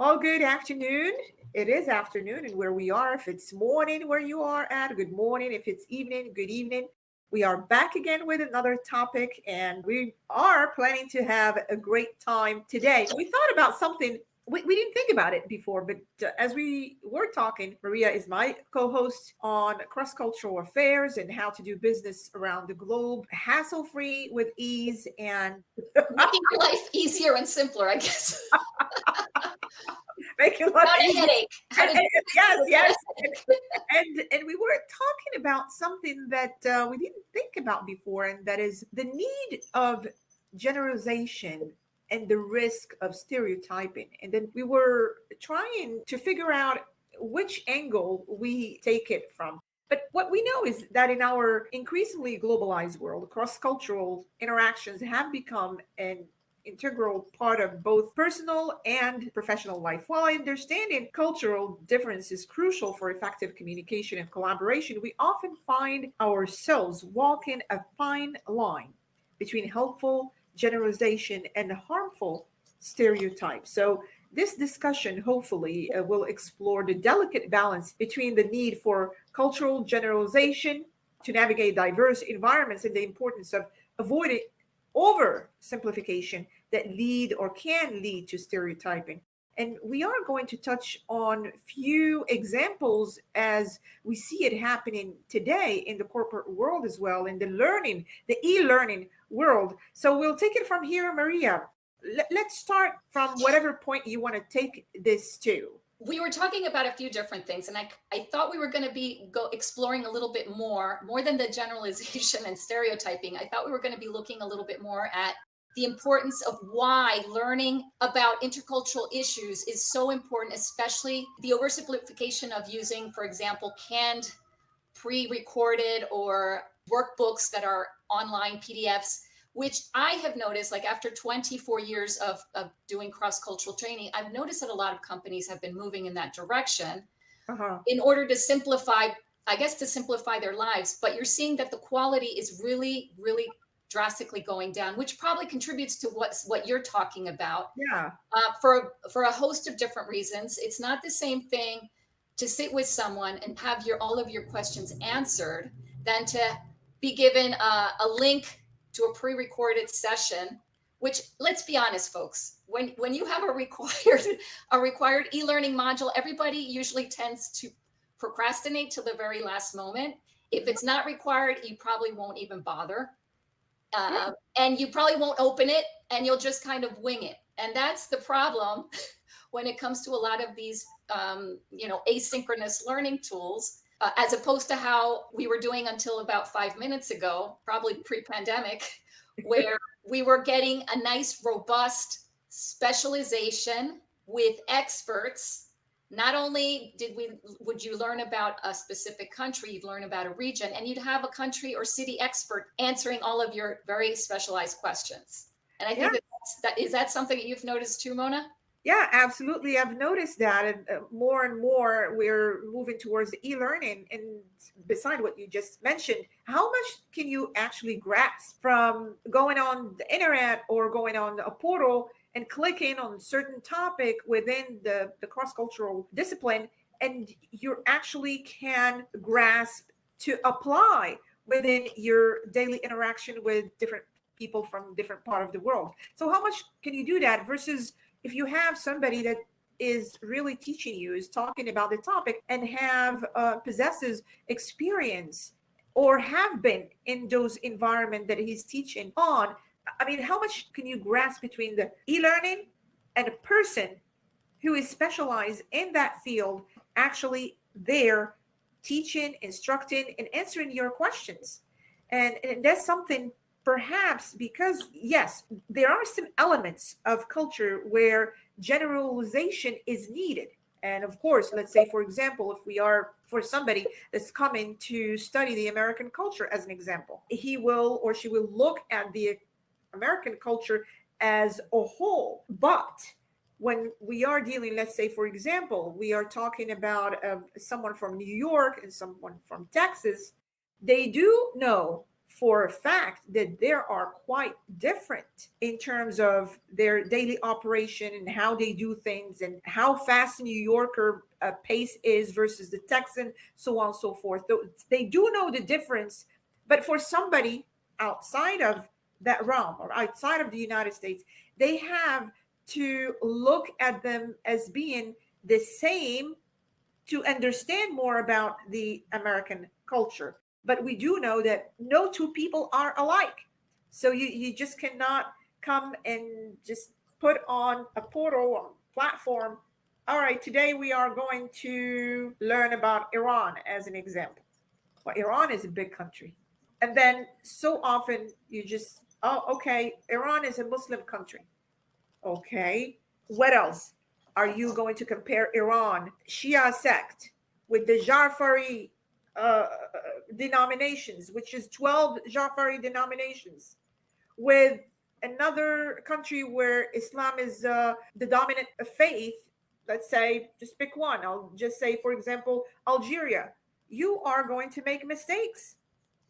Well, good afternoon. It is afternoon, and where we are, if it's morning where you are at, good morning. If it's evening, good evening. We are back again with another topic, and we are planning to have a great time today. We thought about something. We didn't think about it before, but as we were talking, Maria is my co host on cross cultural affairs and how to do business around the globe, hassle free with ease, and Making your life easier and simpler, I guess. make it look Without a easy. headache. How to do Yes, it without yes. a headache. And we were talking about something that we didn't think about before, and that is the need of generalization and the risk of stereotyping. And then we were trying to figure out which angle we take it from. But what we know is that in our increasingly globalized world, cross cultural interactions have become an integral part of both personal and professional life. While understanding cultural difference is crucial for effective communication and collaboration, we often find ourselves walking a fine line between helpful generalization and harmful stereotypes. So, this discussion hopefully will explore the delicate balance between the need for cultural generalization to navigate diverse environments and the importance of avoiding oversimplification that lead or can lead to stereotyping. And we are going to touch on few examples as we see it happening today in the corporate world as well, in the e-learning world. So we'll take it from here, Maria. Let's start from whatever point you want to take this to. We were talking about a few different things, and I thought we were going to be exploring a little bit more than the generalization and stereotyping. I thought we were going to be looking a little bit more at the importance of why learning about intercultural issues is so important, especially the oversimplification of using, for example, canned, pre-recorded or workbooks that are online PDFs, which I have noticed, like after 24 years of doing cross-cultural training, I've noticed that a lot of companies have been moving in that direction Uh-huh. in order to simplify, I guess, to simplify their lives. But you're seeing that the quality is really, really drastically going down, which probably contributes to what you're talking about Yeah. for a host of different reasons. It's not the same thing to sit with someone and have all of your questions answered than to be given a link to a pre-recorded session. Which, let's be honest, folks, when you have a required e-learning module, everybody usually tends to procrastinate till the very last moment. If it's not required, you probably won't even bother, Yeah. and you probably won't open it, and you'll just kind of wing it. And that's the problem when it comes to a lot of these asynchronous learning tools, as opposed to how we were doing until about 5 minutes ago, probably pre-pandemic, where we were getting a nice robust specialization with experts. Not only would you learn about a specific country, you'd learn about a region, and you'd have a country or city expert answering all of your very specialized questions. And I Yeah. think is that something that you've noticed too, Mona? Yeah, absolutely. I've noticed that, and more and more we're moving towards the e-learning. And beside what you just mentioned, how much can you actually grasp from going on the internet or going on a portal and clicking on a certain topic within the cross-cultural discipline, and you actually can grasp to apply within your daily interaction with different people from different part of the world. So how much can you do that versus if you have somebody that is really teaching you, is talking about the topic, and have possesses experience or have been in those environment that he's teaching on. I mean, how much can you grasp between the e-learning and a person who is specialized in that field, actually there teaching, instructing, and answering your questions? And that's something, perhaps, because yes, there are some elements of culture where generalization is needed. And of course, let's say, for example, if we are for somebody that's coming to study the American culture as an example, he will or she will look at the American culture as a whole. But when we are dealing, let's say, for example, we are talking about someone from New York and someone from Texas, they do know for a fact that there are quite different in terms of their daily operation and how they do things and how fast New Yorker pace is versus the Texan, so on and so forth. They do know the difference, but for somebody outside of that realm or outside of the United States, they have to look at them as being the same to understand more about the American culture. But we do know that no two people are alike. So you just cannot come and just put on a portal or platform. All right, today we are going to learn about Iran as an example. Well, Iran is a big country. And then so often you just, oh, okay, Iran is a Muslim country. Okay. What else? Are you going to compare Iran, Shia sect, with the Jafari uh, denominations, which is 12 Jafari denominations, with another country where Islam is the dominant faith? Let's say, just pick one. I'll just say, for example, Algeria. You are going to make mistakes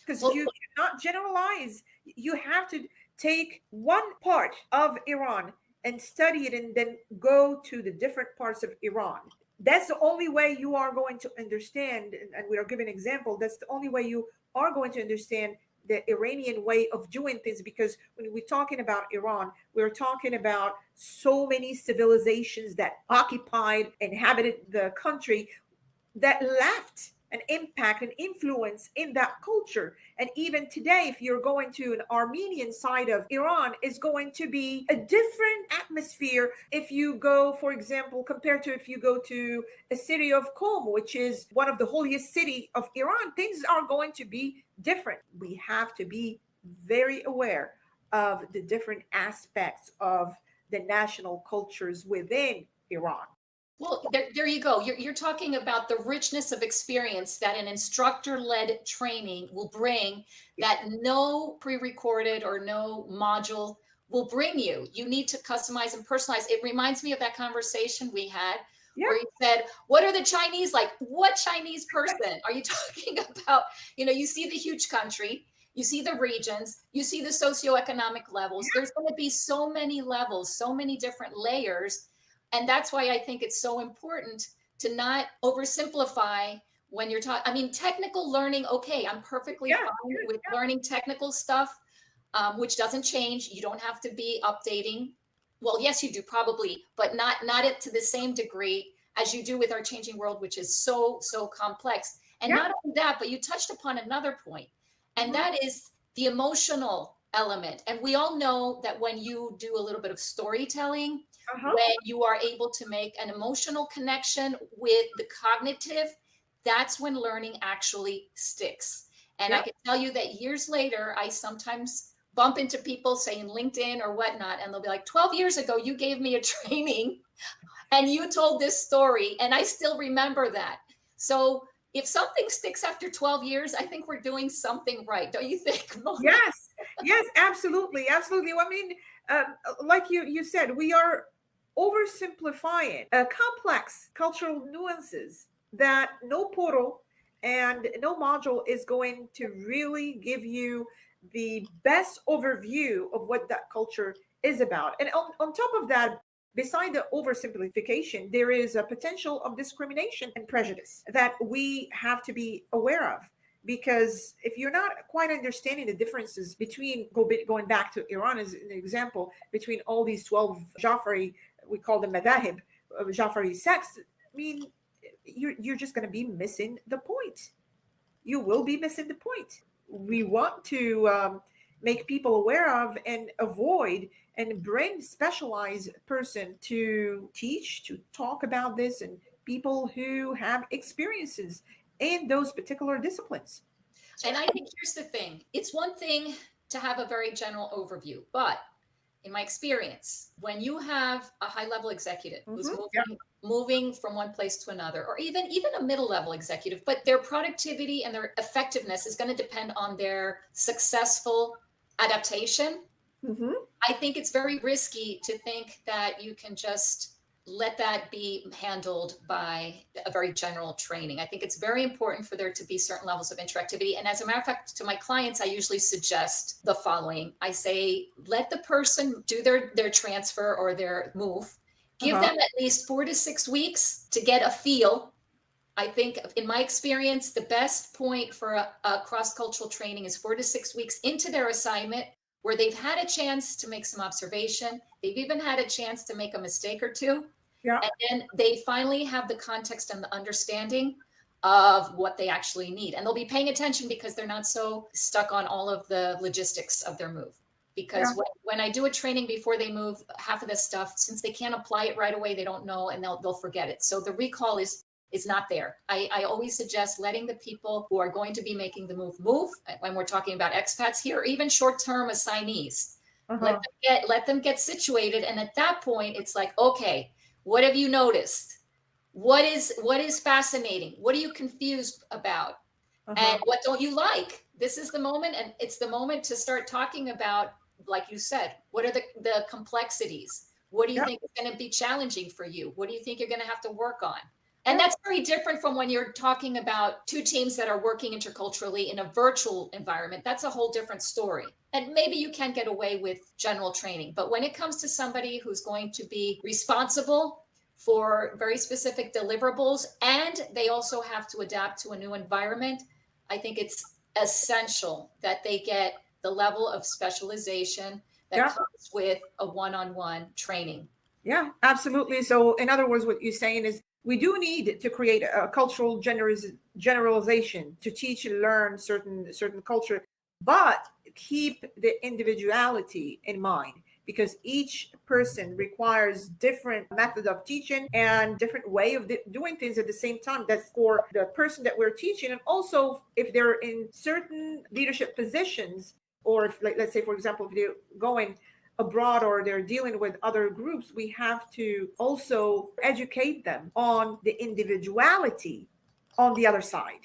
because Well, you cannot generalize. You have to take one part of Iran and study it and then go to the different parts of Iran. That's the only way you are going to understand. And we are giving an example. That's the only way you are going to understand the Iranian way of doing things, because when we're talking about Iran, we're talking about so many civilizations that occupied, inhabited the country, that left an impact and influence in that culture. And even today, if you're going to an Armenian side of Iran, is going to be a different atmosphere if you go, for example, compared to if you go to a city of Qom, which is one of the holiest city of Iran. Things are going to be different. We have to be very aware of the different aspects of the national cultures within Iran. well, there you go. You're talking about the richness of experience that an instructor-led training will bring that no pre-recorded or no module will bring you. You need to customize and personalize. It reminds me of that conversation we had Yeah, where you said, what are the Chinese like? What Chinese person are you talking about? You see the huge country, you see the regions, you see the socioeconomic levels. There's going to be so many levels, so many different layers, and that's why I think it's so important to not oversimplify when you're talking. I mean, technical learning, okay, I'm perfectly yeah, fine with learning technical stuff, which doesn't change. You don't have to be updating. Well, yes, you do probably, but not it to the same degree as you do with our changing world, which is so complex. And yeah. not only that, but you touched upon another point, and Mhm. that is the emotional element. And we all know that when you do a little bit of storytelling, Uh-huh. when you are able to make an emotional connection with the cognitive, that's when learning actually sticks. And I Yeah. can tell you that years later, I sometimes bump into people saying LinkedIn or whatnot, and they'll be like, 12 years ago, you gave me a training and you told this story, and I still remember that. So if something sticks after 12 years, I think we're doing something right. Don't you think, Mona? Yes. Yes, absolutely. Absolutely. Well, I mean, like you said, we are oversimplifying complex cultural nuances that no portal and no module is going to really give you the best overview of what that culture is about. And on top of that, beside the oversimplification, there is a potential of discrimination and prejudice that we have to be aware of. Because if you're not quite understanding the differences between, going back to Iran as an example, between all these 12 Jafari, we call them madahib, Jafari sects, I mean, you're just going to be missing the point. You will be missing the point. We want to make people aware of and avoid and bring specialized person to teach, to talk about this, and people who have experiences in those particular disciplines. And I think here's the thing, it's one thing to have a very general overview, but in my experience, when you have a high level executive who's Yeah, moving from one place to another, or even a middle level executive, but their productivity and their effectiveness is going to depend on their successful adaptation. hmm I think it's very risky to think that you can just let that be handled by a very general training. I think it's very important for there to be certain levels of interactivity. And as a matter of fact, to my clients, I usually suggest the following. I say, let the person do their transfer or their move. Give Uh-huh. them at least 4 to 6 weeks to get a feel. I think in my experience, the best point for a cross-cultural training is 4 to 6 weeks into their assignment where they've had a chance to make some observation. They've even had a chance to make a mistake or two. Yeah. And then they finally have the context and the understanding of what they actually need. And they'll be paying attention because they're not so stuck on all of the logistics of their move. Yeah. Because when I do a training before they move, half of this stuff, since they can't apply it right away, they don't know and they'll forget it. So the recall is not there. I always suggest letting the people who are going to be making the move when we're talking about expats here, or even short-term assignees. Uh-huh. Let them get situated. And at that point, it's like, okay, what have you noticed? What is fascinating? What are you confused about? Uh-huh. And what don't you like? This is the moment, and it's the moment to start talking about, like you said, what are the complexities? What do you Yeah. think is going to be challenging for you? What do you think you're going to have to work on? And Yeah. that's very different from when you're talking about two teams that are working interculturally in a virtual environment. That's a whole different story. And maybe you can get away with general training. But when it comes to somebody who's going to be responsible for very specific deliverables and they also have to adapt to a new environment, I think it's essential that they get the level of specialization that Yeah. comes with a one-on-one training. Yeah, absolutely. So, in other words, what you're saying is we do need to create a cultural generalization to teach and learn certain culture, but keep the individuality in mind because each person requires different method of teaching and different way of doing things at the same time. That's for the person that we're teaching, and also if they're in certain leadership positions, or if, like, let's say, for example, if they're going abroad or they're dealing with other groups, we have to also educate them on the individuality on the other side.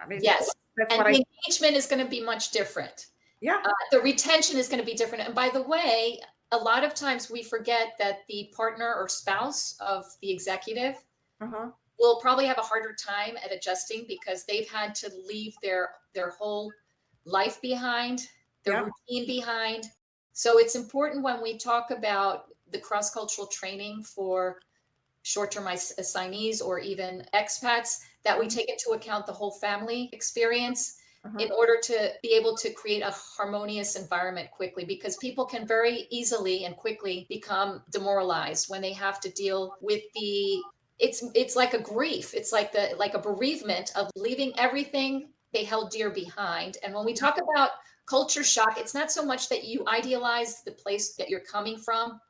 I mean, Yes. that's And what the I, engagement is going to be much different. yeah. The retention is going to be different. And by the way, a lot of times we forget that the partner or spouse of the executive Uh-huh. will probably have a harder time at adjusting because they've had to leave their whole life behind, their Yeah. routine behind. So it's important when we talk about the cross-cultural training for short-term assignees or even expats that we take into account the whole family experience Uh-huh. in order to be able to create a harmonious environment quickly, because people can very easily and quickly become demoralized when they have to deal with it's like a grief. It's like a bereavement of leaving everything they held dear behind. And when we talk about culture shock, it's not so much that you idealize the place that you're coming from.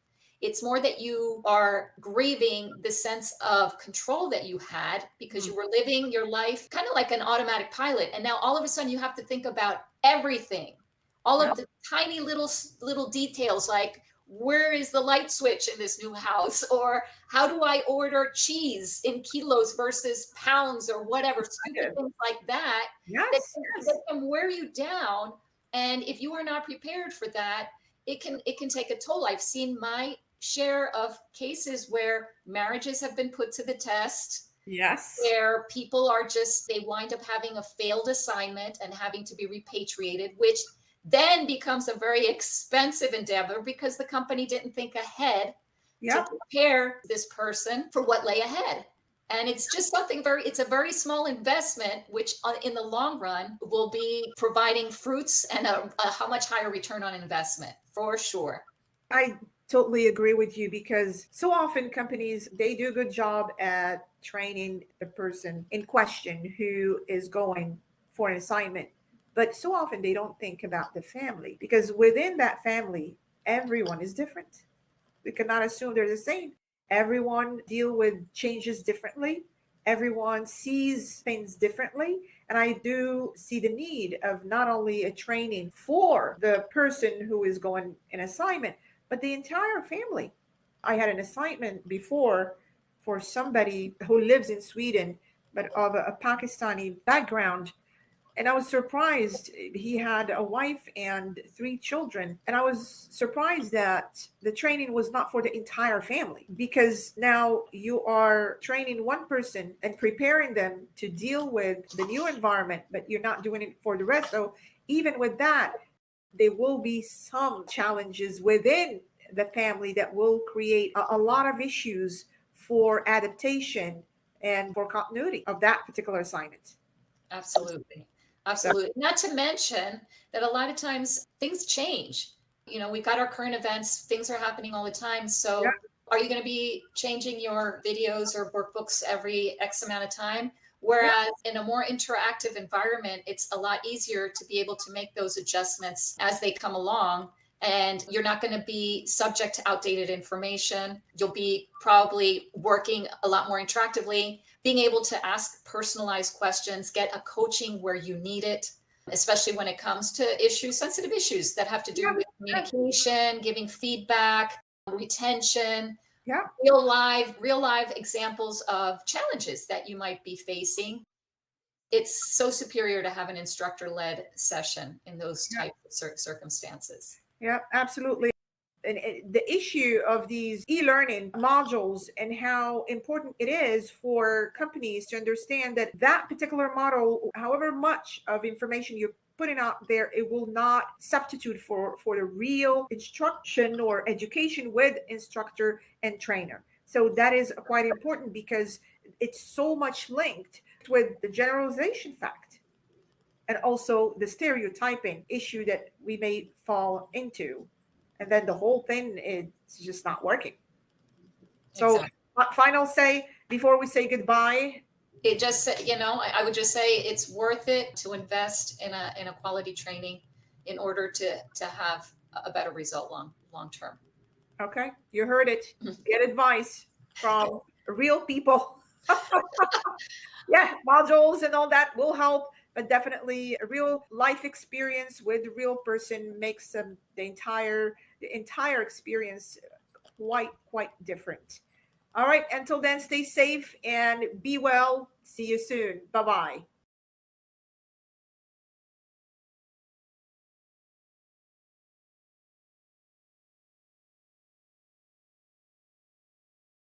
It's more that you are grieving the sense of control that you had because Mhm. you were living your life kind of like an automatic pilot. And now all of a sudden you have to think about everything, all Yeah. of the tiny little details like where is the light switch in this new house, or how do I order cheese in kilos versus pounds, or whatever stupid things like that that Yes. that Yes. can wear you down. And if you are not prepared for that, it can take a toll. I've seen my share of cases where marriages have been put to the test, Yes. where people are just, they wind up having a failed assignment and having to be repatriated, which then becomes a very expensive endeavor because the company didn't think ahead to Yeah. prepare this person for what lay ahead. And it's just it's a very small investment, which in the long run will be providing fruits and a how much higher return on investment for sure. I totally agree with you because so often companies they do a good job at training the person in question who is going for an assignment, but so often they don't think about the family because within that family everyone is different. We cannot assume they're the same. Everyone deal with changes differently. Everyone sees things differently. And I do see the need of not only a training for the person who is going an assignment, but the entire family. I had an assignment before for somebody who lives in Sweden, but of a Pakistani background, And I was surprised. He had a wife and 3 children. And I was surprised that the training was not for the entire family, because now you are training one person and preparing them to deal with the new environment, but you're not doing it for the rest. So even with that, there will be some challenges within the family that will create a lot of issues for adaptation and for continuity of that particular assignment. Absolutely. Absolutely. Not to mention that a lot of times things change. You know, we've got our current events, things are happening all the time. Yeah, So, are you going to be changing your videos or workbooks every X amount of time? yeah, Whereas in a more interactive environment, it's a lot easier to be able to make those adjustments as they come along. And you're not going to be subject to outdated information. You'll be probably working a lot more interactively, being able to ask personalized questions, get a coaching where you need it, especially when it comes to issues, sensitive issues that have to do yeah, with yeah, communication, giving feedback, retention, yeah. real live examples of challenges that you might be facing. It's so superior to have an instructor led session in those Yeah. types of circumstances. Yeah, absolutely. And the issue of these e-learning modules and how important it is for companies to understand that that particular model, however much of information you're putting out there, it will not substitute for the real instruction or education with instructor and trainer. So that is quite important, because it's so much linked with the generalization fact and also the stereotyping issue that we may fall into, and then the whole thing is just not working. So Exactly. final say before we say goodbye. It just, you know, I would just say it's worth it to invest in a quality training in order to have a better result long term. Okay, you heard it. Get advice from real people. Yeah, modules and all that will help, but definitely a real life experience with a real person makes the entire experience quite different. All right, until then, stay safe and be well. See you soon. Bye bye.